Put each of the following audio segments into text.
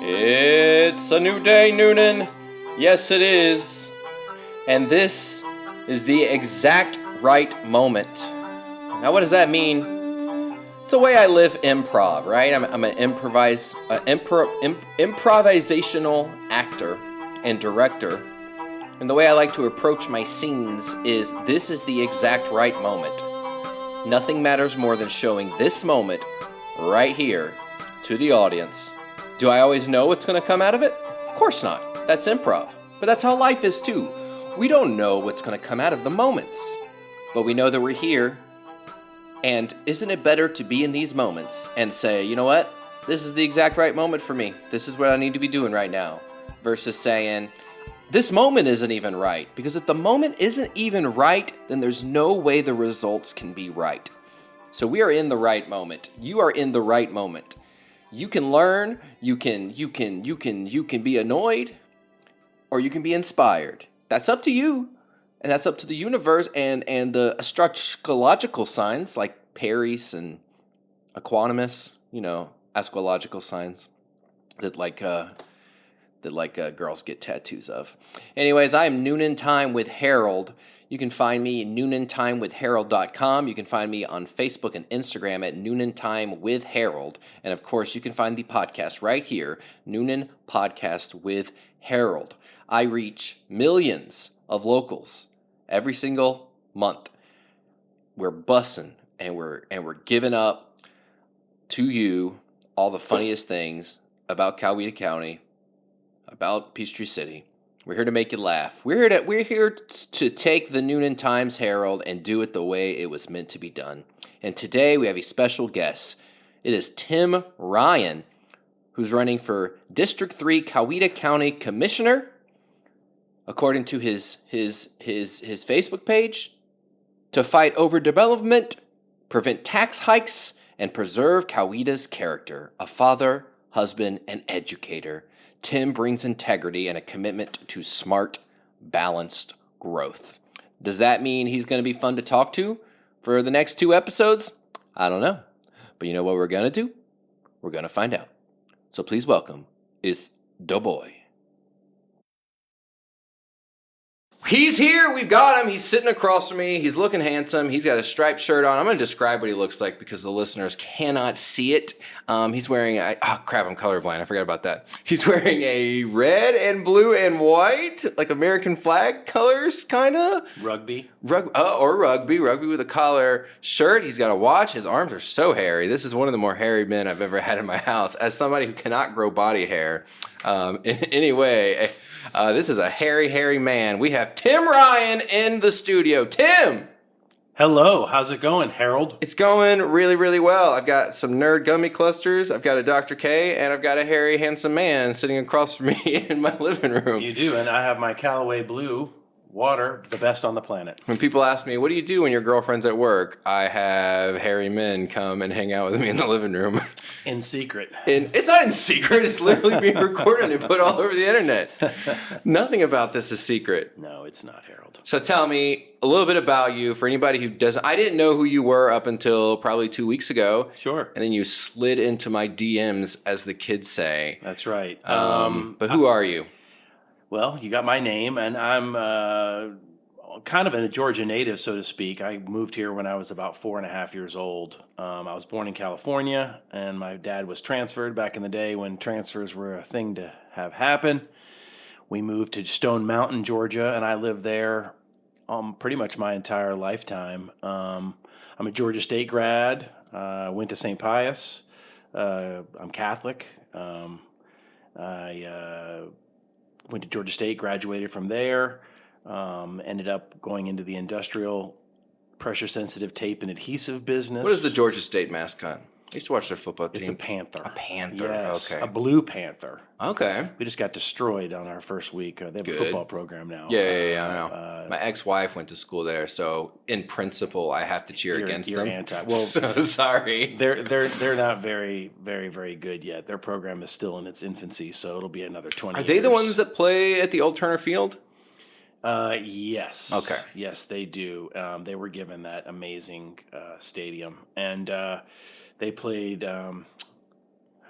It's a new day, Noonan. Yes, it is. And this is the exact right moment. Now, what does that mean? It's the way I live improv, right? I'm an improvisational actor and director. And the way I like to approach my scenes is this is the exact right moment. Nothing matters more than showing this moment right here to the audience. Do I always know what's going to come out of it? Of course not. That's improv. But that's how life is too. We don't know what's going to come out of the moments. But we know that we're here. And isn't it better to be in these moments and say, you know what? This is the exact right moment for me. This is what I need to be doing right now. Versus saying, this moment isn't even right. Because if the moment isn't even right, then there's no way the results can be right. So we are in the right moment. You are in the right moment. You can learn, you can be annoyed, or you can be inspired. That's up to you. And that's up to the universe and the astrological signs like Paris and Equanimous, astrological signs that girls get tattoos of. Anyways, I am Noonan Time with Harold. You can find me at noonantimewithharold.com. You can find me on Facebook and Instagram at Noonan Time with Harold. And of course, you can find the podcast right here, Noonan Podcast with Harold. I reach millions of locals every single month. We're bussing and we're giving up to you all the funniest things about Coweta County, about Peachtree City. We're here to make you laugh. We're here to take the Noonan Times Herald and do it the way it was meant to be done. And today we have a special guest. It is Tim Ryan, who's running for District 3 Coweta County Commissioner. According to his Facebook page, to fight overdevelopment, prevent tax hikes, and preserve Coweta's character, a father, husband, and educator. Tim brings integrity and a commitment to smart, balanced growth. Does that mean he's going to be fun to talk to for the next 2 episodes? I don't know. But you know what we're going to do? We're going to find out. So please welcome, it's Da Boy. He's here. We've got him. He's sitting across from me. He's looking handsome. He's got a striped shirt on. I'm going to describe what he looks like because the listeners cannot see it. He's wearing I'm colorblind. I forgot about that. He's wearing a red and blue and white, like American flag colors, kind of. Rugby with a collar shirt. He's got a watch. His arms are so hairy. This is one of the more hairy men I've ever had in my house. As somebody who cannot grow body hair, anyway. This is a hairy man. We have Tim Ryan in the studio. Tim! Hello. How's it going, Harold? It's going really, really well. I've got some nerd gummy clusters. I've got a Dr. K, and I've got a hairy, handsome man sitting across from me in my living room. You do, and I have my Callaway Blue water, the best on the planet. When people ask me, what do you do when your girlfriend's at work? I have hairy men come and hang out with me in the living room. In secret. It's not in secret. It's literally being recorded and put all over the internet. Nothing about this is secret. No, it's not, Harold. So tell me a little bit about you for anybody who doesn't. I didn't know who you were up until probably 2 weeks ago. Sure. And then you slid into my DMs, as the kids say. That's right. But who are you? Well, you got my name, and I'm kind of a Georgia native, so to speak. I moved here when I was about 4.5 years old. I was born in California, and my dad was transferred back in the day when transfers were a thing to have happen. We moved to Stone Mountain, Georgia, and I lived there pretty much my entire lifetime. I'm a Georgia State grad. Went to St. Pius. I'm Catholic. I went to Georgia State, graduated from there, ended up going into the industrial pressure-sensitive tape and adhesive business. What is the Georgia State mascot? I used to watch their football team. It's a panther. A panther, yes, okay. A blue panther. Okay. We just got destroyed on our first week. They have a football program now. Yeah, I know. My ex-wife went to school there, so in principle, I have to cheer against them. You're anti. Well, so sorry. They're not very, very, very good yet. Their program is still in its infancy, so it'll be another 20 years. Are they the ones that play at the old Turner Field? Yes. Okay. Yes, they do. They were given that amazing stadium, and they played.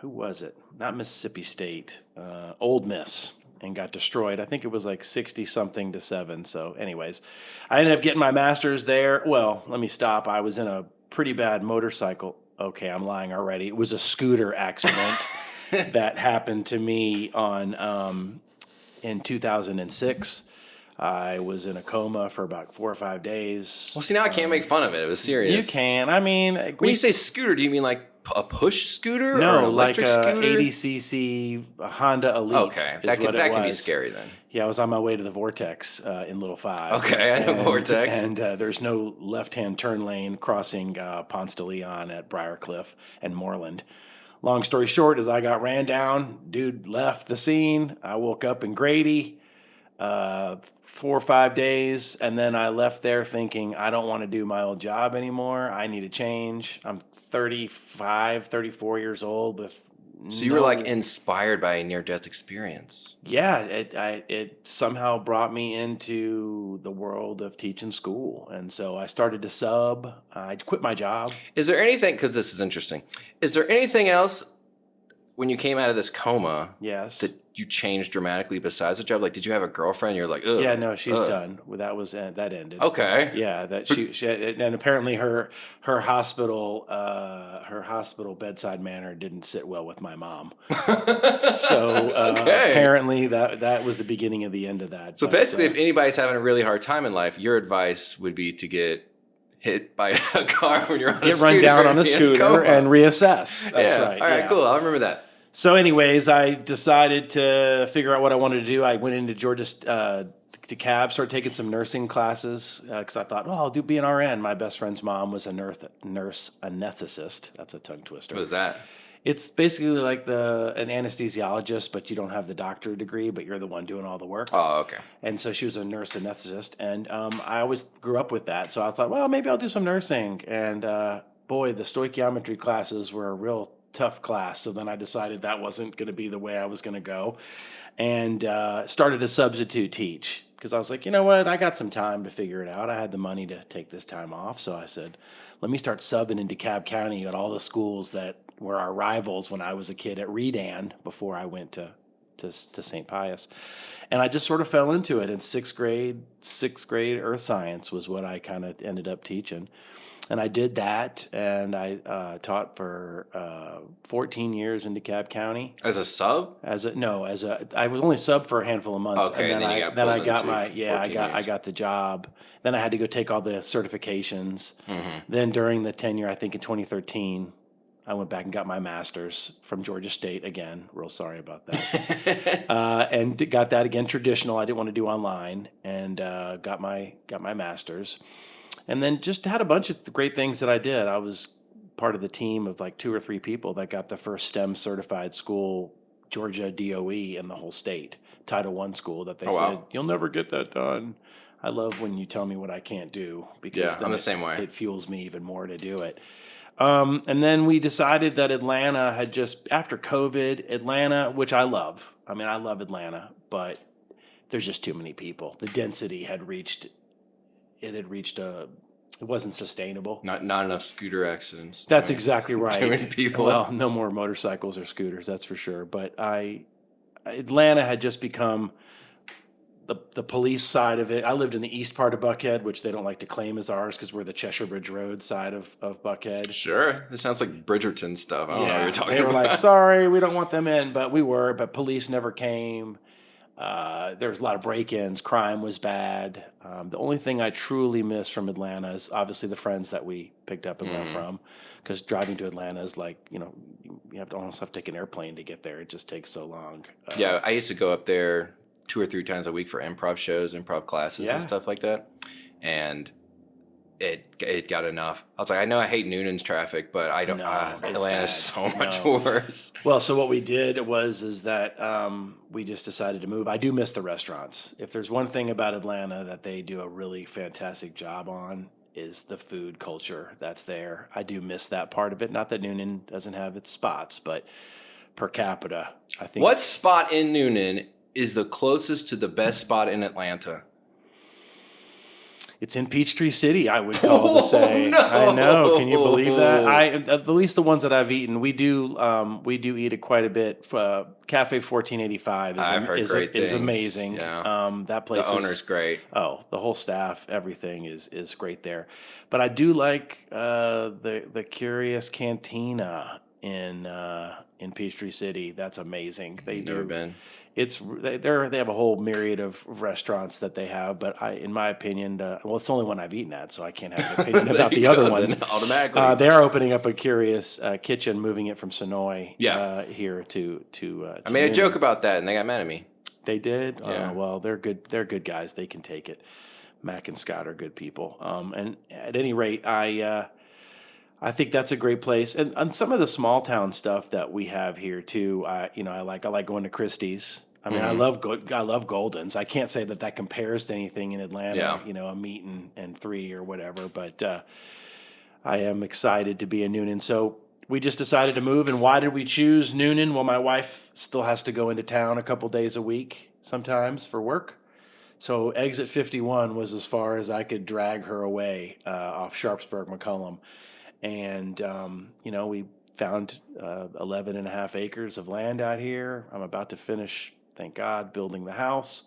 who was it? Not Mississippi State, Ole Miss, and got destroyed. I think it was like 60-something to 7. So anyways, I ended up getting my master's there. Well, let me stop. I was in a pretty bad motorcycle. Okay, I'm lying already. It was a scooter accident that happened to me in 2006. I was in a coma for about 4 or 5 days. Well, see, now I can't make fun of it. It was serious. You can. I mean, When you say scooter, do you mean like a push scooter or an no, like electric a scooter? 80cc Honda Elite. Okay, that could be scary then. Yeah, I was on my way to the Vortex in Little Five. Okay, I know Vortex. And there's no left-hand turn lane crossing Ponce de Leon at Briarcliff and Moreland. Long story short is I got ran down. Dude left the scene. I woke up in Grady 4 or 5 days, and then I left there thinking I don't want to do my old job anymore. I need a change. I'm 35, 34 years old with So you were like inspired by a near-death experience. Yeah, it somehow brought me into the world of teaching school. And so I started to sub. I quit my job. Is there anything, because this is interesting, is there anything else when you came out of this coma Yes. that you changed dramatically besides the job? Like, did you have a girlfriend? You're like, ugh. Yeah, no, she's done. Well, that ended. Okay. Yeah, that she and apparently her hospital bedside manner didn't sit well with my mom. So Okay. apparently that was the beginning of the end of that. So basically, if anybody's having a really hard time in life, your advice would be to get hit by a car when you're on a scooter. Get run down on a and be in scooter coma. and reassess. That's Yeah. right. All right, yeah. cool. I'll remember that. So anyways, I decided to figure out what I wanted to do. I went into Georgia to CAB, started taking some nursing classes because I thought, I'll be an RN. My best friend's mom was a nurse anesthetist. That's a tongue twister. What is that? It's basically like an anesthesiologist, but you don't have the doctor degree, but you're the one doing all the work. Oh, okay. And so she was a nurse anesthetist, and I always grew up with that. So I thought, well, maybe I'll do some nursing. And boy, the stoichiometry classes were a real tough class. So then I decided that wasn't going to be the way I was going to go, and started to substitute teach because I was like, you know what, I got some time to figure it out. I had the money to take this time off, so I said, let me start subbing in DeKalb County at all the schools that were our rivals when I was a kid at Redan before I went to St. Pius. And I just sort of fell into it. In sixth grade earth science was what I kind of ended up teaching. And I did that, and I taught for 14 years in DeKalb County. As a sub? I was only sub for a handful of months. Okay, and then you got pulled into 14 I years. got the job. Then I had to go take all the certifications. Mm-hmm. Then during the tenure, I think in 2013, I went back and got my master's from Georgia State again. Real sorry about that. And got that again traditional. I didn't want to do online, and got my master's. And then just had a bunch of great things that I did. I was part of the team of like 2 or 3 people that got the first STEM certified school, Georgia DOE, in the whole state, Title I school, that they said, you'll never get that done. I love when you tell me what I can't do, because I'm the same way. It fuels me even more to do it. And then we decided that Atlanta had just, after COVID, Atlanta, which I love. I mean, I love Atlanta, but there's just too many people. The density had reached it wasn't sustainable. Not enough scooter accidents. That's exactly right. Too many people. Well, no more motorcycles or scooters, that's for sure. But Atlanta had just become the police side of it. I lived in the east part of Buckhead, which they don't like to claim as ours because we're the Cheshire Bridge Road side of Buckhead. Sure. This sounds like Bridgerton stuff. I don't know what you're talking they were about. like, sorry, we don't want them in, but police never came. There was a lot of break-ins. Crime was bad. The only thing I truly miss from Atlanta is obviously the friends that we picked up and left from, because driving to Atlanta is like, you almost have to take an airplane to get there. It just takes so long. Yeah, I used to go up there 2 or 3 times a week for improv shows, improv classes, and stuff like that. And it got enough. I was like, I know I hate Noonan's traffic, but I don't. Atlanta's so much worse. Well, so what we did is that we just decided to move. I do miss the restaurants. If there's one thing about Atlanta that they do a really fantastic job on, is the food culture that's there. I do miss that part of it. Not that Noonan doesn't have its spots, but per capita, I think. What spot in Noonan is the closest to the best spot in Atlanta? It's in Peachtree City, I would call to say. No. I know. Can you believe that? At least the ones that I've eaten, we do eat it quite a bit. Cafe 1485 I've heard great is things. amazing. Yeah. That place The owner's great. Oh, the whole staff, everything is great there. But I do like the Curious Cantina in Peachtree City. That's amazing. Never been. They have a whole myriad of restaurants that they have, but in my opinion, it's the only one I've eaten at, so I can't have an opinion about the other ones. Automatically, they are opening up a Curious Kitchen, moving it from Sonoy here to I made a joke about that, and they got mad at me. They did. Yeah. Well, they're good. They're good guys. They can take it. Mac and Scott are good people. And at any rate, I think that's a great place, and some of the small town stuff that we have here too. I like going to Christie's. I mean, I love Golden's. I can't say that compares to anything in Atlanta. Yeah. A meat and three or whatever. But I am excited to be in Noonan. So we just decided to move. And why did we choose Noonan? Well, my wife still has to go into town a couple days a week sometimes for work. So exit 51 was as far as I could drag her away off Sharpsburg McCullum. And, we found 11 and a half acres of land out here. I'm about to finish, thank God, building the house.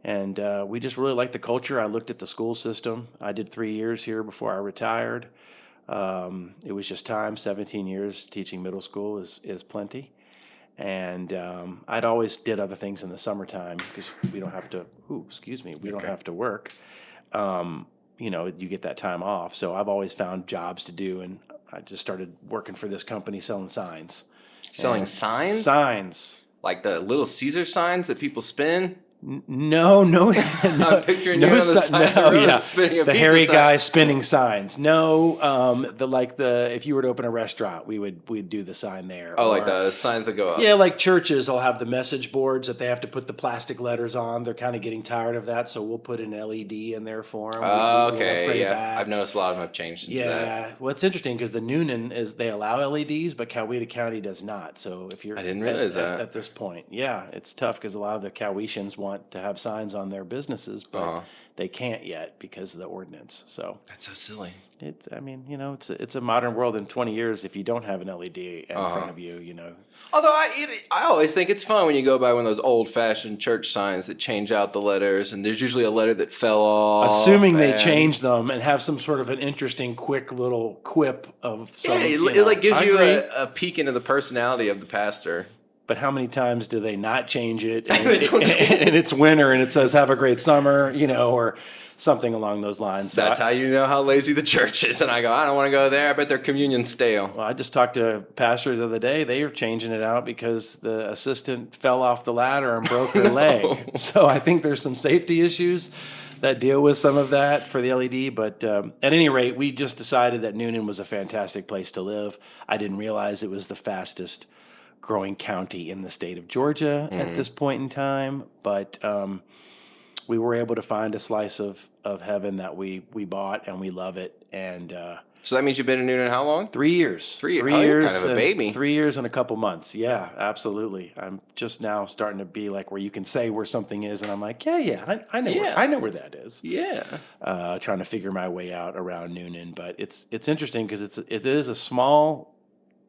And we just really like the culture. I looked at the school system. I did 3 years here before I retired. It was just time. 17 years teaching middle school is plenty. And I'd always did other things in the summertime because we don't have to, we don't have to work. You get that time off. So I've always found jobs to do, and I just started working for this company selling signs. Selling signs? Signs. Like the Little Caesar signs that people spin? No. I'm picturing you on the side of the road spinning a the pizza hairy sign. guy spinning signs. No, if you were to open a restaurant, we'd do the sign there. Oh, like the signs that go up. Yeah, like churches will have the message boards that they have to put the plastic letters on. They're kind of getting tired of that, so we'll put an LED in there for them. Okay, yeah. I've noticed a lot of them have changed into that. Yeah, well, it's interesting because the Noonan they allow LEDs, but Coweta County does not. So if you're I didn't realize that at this point, yeah, it's tough because a lot of the Cowetians want to have signs on their businesses, but they can't yet because of the ordinance. So that's so silly. It's a modern world. In 20 years, if you don't have an LED in front of you, Although I always think it's fun when you go by one of those old-fashioned church signs that change out the letters, and there's usually a letter that fell off. Assuming they change them and have some sort of an interesting, quick little quip of some. Yeah, it gives you a peek into the personality of the pastor. But how many times do they not change it? And it's winter and it says "Have a great summer," or something along those lines. So That's how you know how lazy the church is. And I go, I don't want to go there. I bet their communion's stale. Well, I just talked to a pastor the other day. They are changing it out because the assistant fell off the ladder and broke her leg. So I think there's some safety issues that deal with some of that for the LED. But at any rate, we just decided that Noonan was a fantastic place to live. I didn't realize it was the fastest growing county in the state of Georgia at this point in time. But we were able to find a slice of heaven that we bought, and we love it. And so that means you've been in Noonan how long? 3 years. 3 years. 3 Oh, years. You're kind of a baby. 3 years and a couple months. Yeah, absolutely. I'm just now starting to be like where you can say where something is, and I'm like, I know where that is. Yeah. Trying to figure my way out around Noonan, but it's interesting because it is a small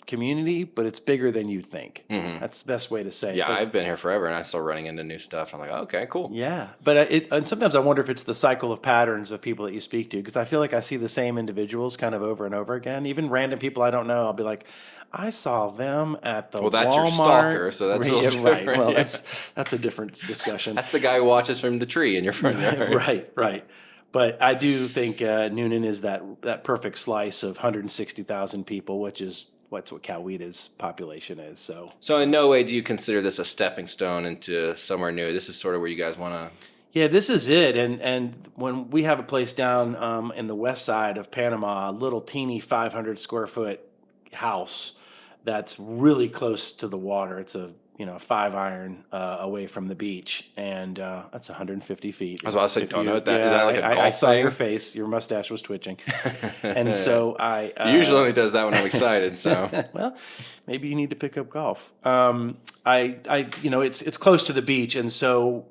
community, but it's bigger than you'd think. That's the best way to say it. Yeah, But, I've been here forever, and I'm still running into new stuff. I'm like, okay, cool. yeah, but and sometimes I wonder if it's the cycle of patterns of people that you speak to, because I feel like I see the same individuals kind of over and over again. Even random people I don't know, I'll be like, I saw them at the that's Walmart. your stalker, so that's a little different. Right. Well, Yeah. that's a different discussion. That's the guy who watches from the tree in your front yard. Right. But I do think Noonan is that perfect slice of 160,000 people, which is what Coweta's population is. So in no way do you consider this a stepping stone into somewhere new. This is sort of where you guys want to. Yeah, this is it. And when we have a place down in the west side of Panama, a little teeny 500 square foot house that's really close to the water. It's a 5-iron away from the beach, and that's 150 feet. I was about to say, don't know what that is. That like a golf I saw thing? your face. Your mustache was twitching, and so I Usually only does that when I'm excited. So well, maybe you need to pick up golf. It's close to the beach, and so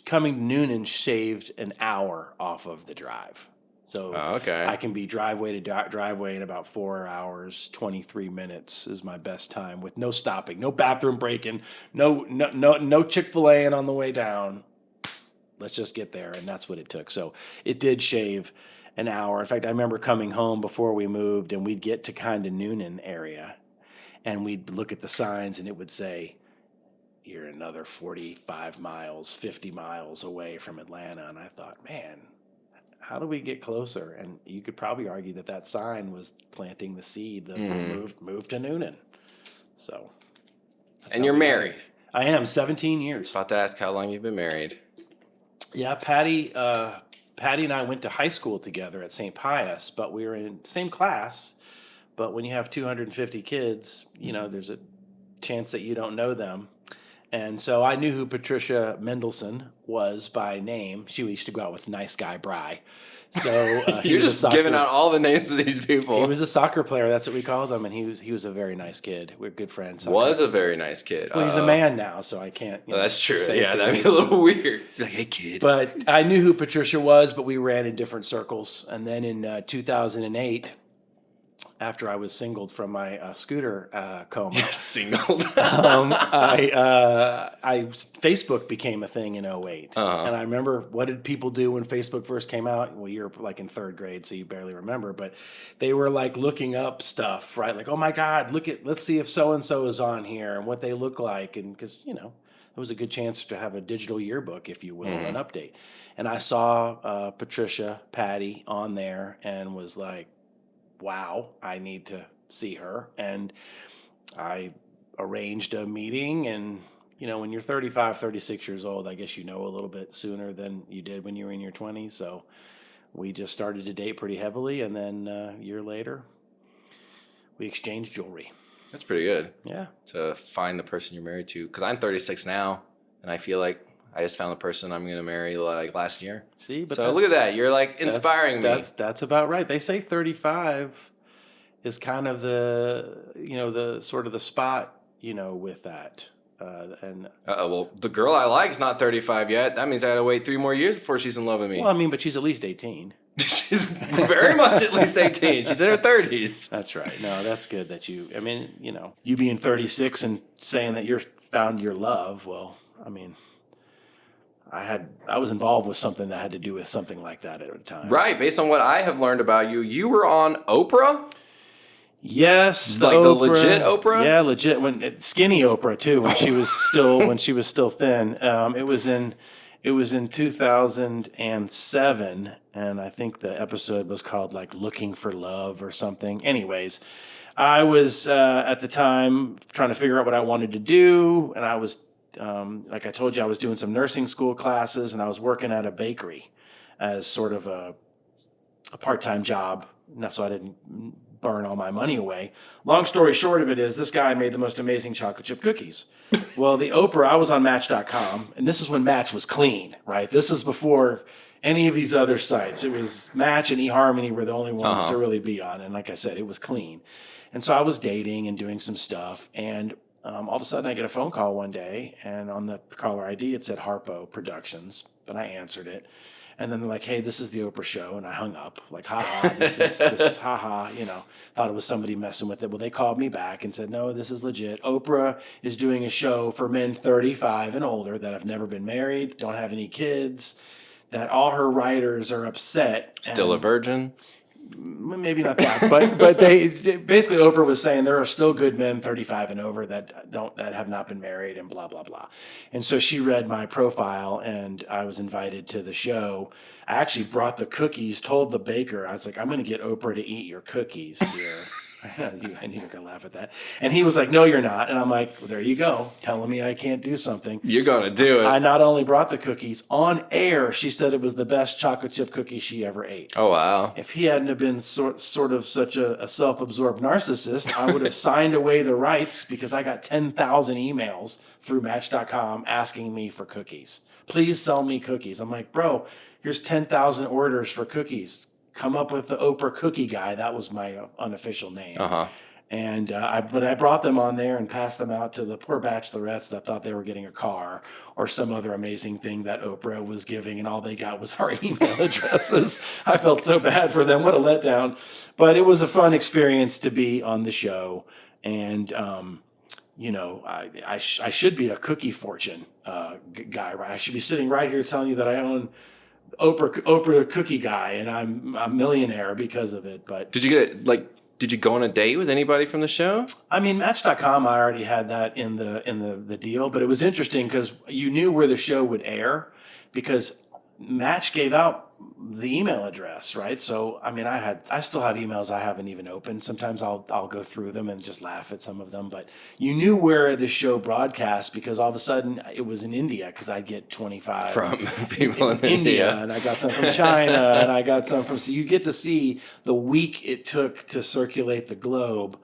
coming to Noonan shaved an hour off of the drive. So okay. I can be driveway to driveway in about 4 hours, 23 minutes is my best time with no stopping, no bathroom breaking, no Chick-fil-A on the way down. Let's just get there, and that's what it took. So it did shave an hour. In fact, I remember coming home before we moved, and we'd get to kind of Noonan area, and we'd look at the signs, and it would say, you're another 45 miles, 50 miles away from Atlanta. And I thought, man, how do we get closer? And you could probably argue that sign was planting the seed that moved to Noonan. So. And you're married. I am, 17 years. About to ask how long you've been married. Yeah, Patty and I went to high school together at St. Pius, but we were in the same class. But when you have 250 kids, there's a chance that you don't know them. And so I knew who Patricia Mendelson was by name. She used to go out with Nice Guy Bry. So you're just giving out all the names of these people. He was a soccer player. That's what we called him, and he was a very nice kid. We're good friends. Was a very nice kid. Well, he's a man now, so I can't. That's true. Yeah, that'd be a little weird. Like, hey, kid. But I knew who Patricia was, but we ran in different circles. And then in 2008. After I was singled from my scooter coma. Singled. Facebook became a thing in 2008. And I remember, what did people do when Facebook first came out? Well, you're like in third grade, so you barely remember. But they were like looking up stuff, right? Like, oh my God, let's see if so-and-so is on here and what they look like. And because, it was a good chance to have a digital yearbook, if you will, an update. And I saw Patricia, Patty on there and was like, wow, I need to see her. And I arranged a meeting. And, when you're 35, 36 years old, I guess you know a little bit sooner than you did when you were in your 20s. So we just started to date pretty heavily. And then a year later, we exchanged jewelry. That's pretty good. Yeah. To find the person you're married to. Because I'm 36 now, and I feel like I just found the person I'm going to marry like last year. See, but so look at that. You're like inspiring me. That's about right. They say 35 is kind of the sort of the spot, with that. Well, the girl I like is not 35 yet. That means I got to wait 3 more years before she's in love with me. Well, but she's at least 18. She's very much at least 18. She's in her 30s. That's right. No, that's good that you being 36 and saying that you're found your love. Well, I was involved with something that had to do with something like that at the time. Right. Based on what I have learned about you, you were on Oprah? Yes. Like the legit Oprah? Yeah, legit. Skinny Oprah, too, when she was still thin. It was in 2007, and I think the episode was called like Looking for Love or something. Anyways, I was at the time trying to figure out what I wanted to do, and I was like I told you, I was doing some nursing school classes, and I was working at a bakery as sort of a part-time job, so I didn't burn all my money away. Long story short of it is, this guy made the most amazing chocolate chip cookies. Well, the Oprah, I was on Match.com, and this is when Match was clean, right? This is before any of these other sites. It was Match and eHarmony were the only ones to really be on, and like I said, it was clean. And so I was dating and doing some stuff, and all of a sudden I get a phone call one day, and on the caller ID it said Harpo Productions, but I answered it. And then they're like, hey, this is the Oprah show. And I hung up, like, ha-ha, this is ha-ha, thought it was somebody messing with it. Well, they called me back and said, no, this is legit. Oprah is doing a show for men 35 and older that have never been married, don't have any kids, that all her writers are upset. Still a virgin? Maybe not that, but they basically, Oprah was saying there are still good men 35 and over that have not been married and blah blah blah. And so she read my profile, and I was invited to the show. I actually brought the cookies, told the baker, I was like, I'm going to get Oprah to eat your cookies here. I knew you were going to laugh at that. And he was like, no, you're not. And I'm like, well, there you go, telling me I can't do something. You're going to do it. I not only brought the cookies, on air, she said it was the best chocolate chip cookie she ever ate. Oh, wow. If he hadn't have been sort of such a self-absorbed narcissist, I would have signed away the rights, because I got 10,000 emails through Match.com asking me for cookies. Please sell me cookies. I'm like, bro, here's 10,000 orders for cookies. Come up with the Oprah Cookie Guy. That was my unofficial name. And but I brought them on there and passed them out to the poor bachelorettes that thought they were getting a car or some other amazing thing that Oprah was giving, and all they got was our email addresses. I felt so bad for them. What a letdown. But it was a fun experience to be on the show. And, I should be a cookie fortune guy. Right? I should be sitting right here telling you that I own Oprah Cookie Guy, and I'm a millionaire because of it. But did you go on a date with anybody from the show? I mean, Match.com, I already had that in the deal, but it was interesting because you knew where the show would air because Match gave out the email address, right? So, I mean, I still have emails I haven't even opened. Sometimes I'll go through them and just laugh at some of them, but you knew where the show broadcast because all of a sudden it was in India because I get 25 from people in India, and I got some from China, and I got some from. So you get to see the week it took to circulate the globe.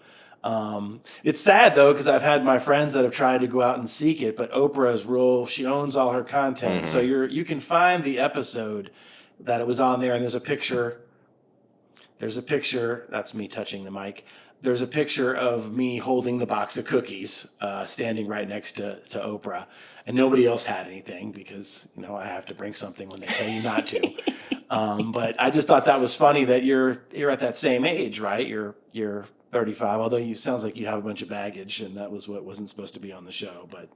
It's sad though because I've had my friends that have tried to go out and seek it, but Oprah's rule, she owns all her content, so you can find the episode that it was on there, and there's a picture. That's me touching the mic. There's a picture of me holding the box of cookies, standing right next to Oprah, and nobody else had anything because I have to bring something when they tell you not to. But I just thought that was funny that you're at that same age, right? You're 35, although you sounds like you have a bunch of baggage, and that was what wasn't supposed to be on the show. But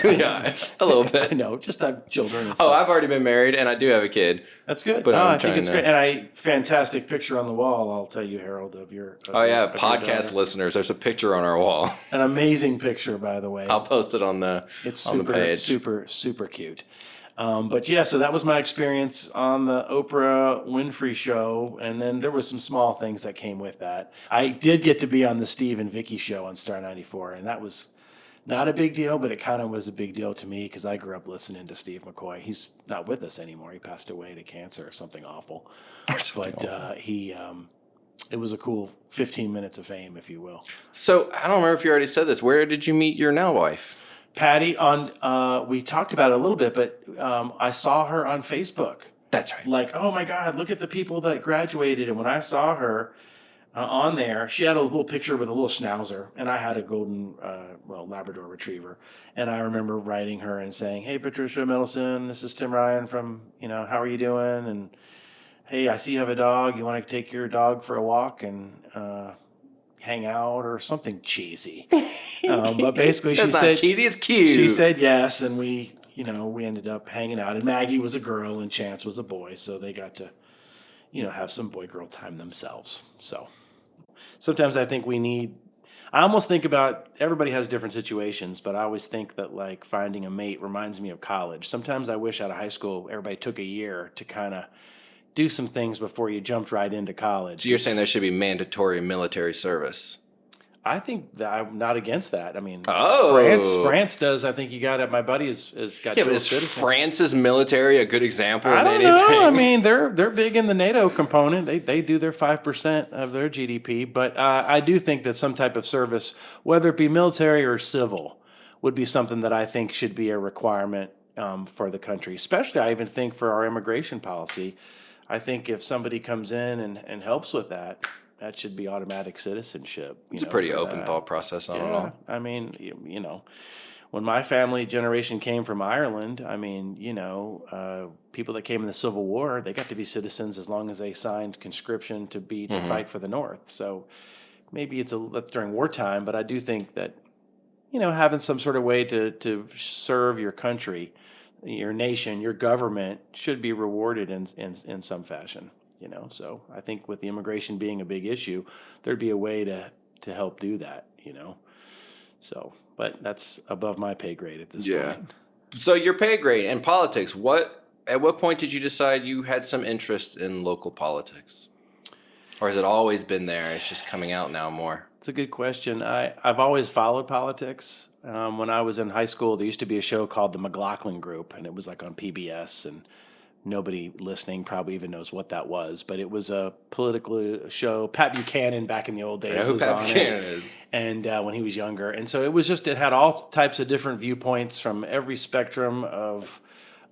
yeah, a little bit. I know, just have children. And stuff. Oh, I've already been married, and I do have a kid. That's good. But I think it's great, and fantastic picture on the wall. I'll tell you, Harold, of your. Podcast listeners, there's a picture on our wall. An amazing picture, by the way. I'll post it on the page. Super cute. But yeah, so that was my experience on the Oprah Winfrey show. And then there was some small things that came with that. I did get to be on the Steve and Vicky show on Star 94. And that was not a big deal, but it kind of was a big deal to me because I grew up listening to Steve McCoy. He's not with us anymore. He passed away to cancer or something awful. It was a cool 15 minutes of fame, if you will. So I don't remember if you already said this. Where did you meet your now wife? Patty, we talked about it a little bit, but I saw her on Facebook. That's right. Like, oh my God, look at the people that graduated. And when I saw her on there, she had a little picture with a little schnauzer, and I had a golden, Labrador retriever. And I remember writing her and saying, hey, Patricia Middleton, this is Tim Ryan from, how are you doing? And hey, I see you have a dog. You want to take your dog for a walk and hang out or something cheesy. But basically she said cheesy, it's cute. She said yes, and we ended up hanging out, and Maggie was a girl and Chance was a boy, so they got to have some boy girl time themselves. So sometimes I think I almost think about everybody has different situations, but I always think that like finding a mate reminds me of college. Sometimes I wish out of high school everybody took a year to kind of do some things before you jumped right into college. So you're saying there should be mandatory military service? I think that I'm not against that. I mean, France does. I think you got it. My buddy has got. Yeah, but is France's military a good example of anything? Know. I mean, they're big in the NATO component. They do their 5% of their GDP. But I do think that some type of service, whether it be military or civil, would be something that I think should be a requirement for the country. Especially, I even think for our immigration policy. I think if somebody comes in and helps with that should be automatic citizenship. It's a pretty open thought process on it all. I mean, when my family generation came from Ireland, I mean, people that came in the Civil War, they got to be citizens as long as they signed conscription to fight for the North. So maybe that's during wartime, but I do think that, having some sort of way to serve your country, your nation, your government should be rewarded in some fashion, So I think with the immigration being a big issue, there'd be a way to help do that, So, but that's above my pay grade at this point. So your pay grade and politics, at what point did you decide you had some interest in local politics? Or has it always been there? It's just coming out now more. It's a good question. I've always followed politics. When I was in high school, there used to be a show called The McLaughlin Group, and it was like on PBS, and nobody listening probably even knows what that was, but it was a political show. Pat Buchanan back in the old days was on it, and when he was younger. And so it had all types of different viewpoints from every spectrum of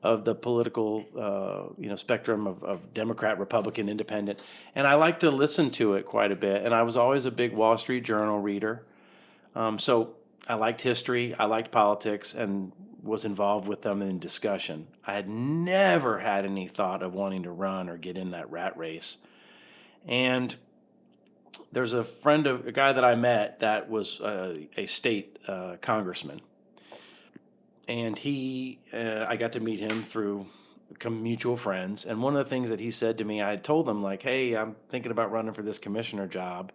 the political spectrum of Democrat, Republican, Independent, and I like to listen to it quite a bit. And I was always a big Wall Street Journal reader, so I liked history, I liked politics, and was involved with them in discussion. I had never had any thought of wanting to run or get in that rat race. And there's a guy that I met that was a state congressman. And I got to meet him through mutual friends. And one of the things that he said to me, I had told him, like, hey, I'm thinking about running for this commissioner job.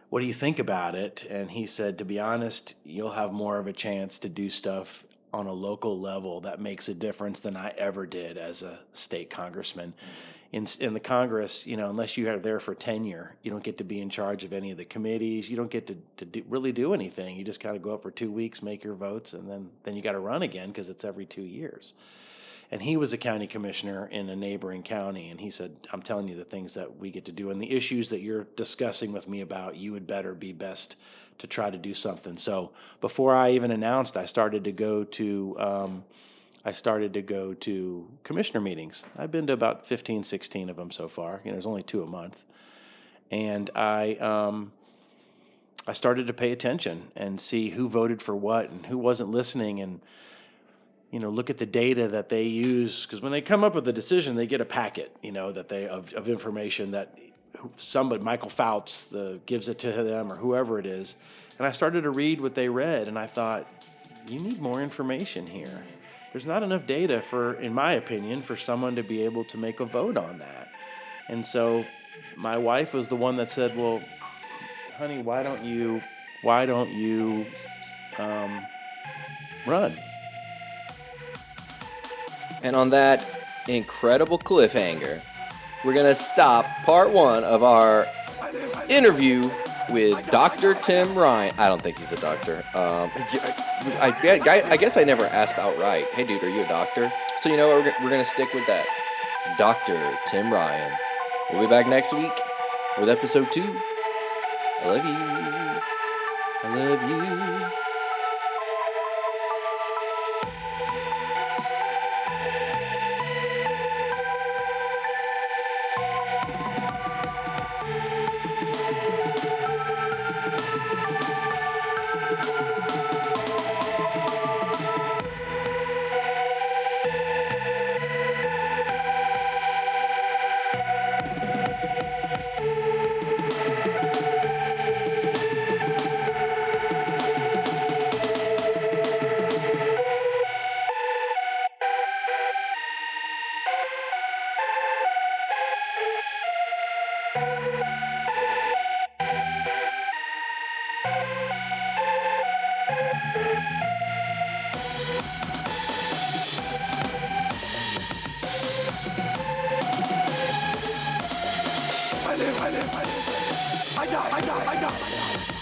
What do you think about it? And he said, to be honest, you'll have more of a chance to do stuff on a local level that makes a difference than I ever did as a state congressman. In the Congress, unless you are there for tenure, you don't get to be in charge of any of the committees. You don't get to really do anything. You just kind of go up for 2 weeks, make your votes, and then you got to run again because it's every 2 years. And he was a county commissioner in a neighboring county, and he said, I'm telling you the things that we get to do and the issues that you're discussing with me about, you would better be best to try to do something. So before I even announced, I started to go to commissioner meetings. I've been to about 15, 16 of them so far. There's only 2 a month. And I started to pay attention and see who voted for what and who wasn't listening, and look at the data that they use, because when they come up with a decision, they get a packet, that they of information that somebody, Michael Fouts, gives it to them or whoever it is. And I started to read what they read, and I thought, you need more information here. There's not enough data in my opinion, for someone to be able to make a vote on that. And so my wife was the one that said, well, honey, why don't you run? And on that incredible cliffhanger, we're going to stop part 1 of our interview with Dr. Tim Ryan. I don't think he's a doctor. I guess I never asked outright, hey, dude, are you a doctor? So you know what? We're going to stick with that. Dr. Tim Ryan. We'll be back next week with episode 2. I love you. I love you. I got.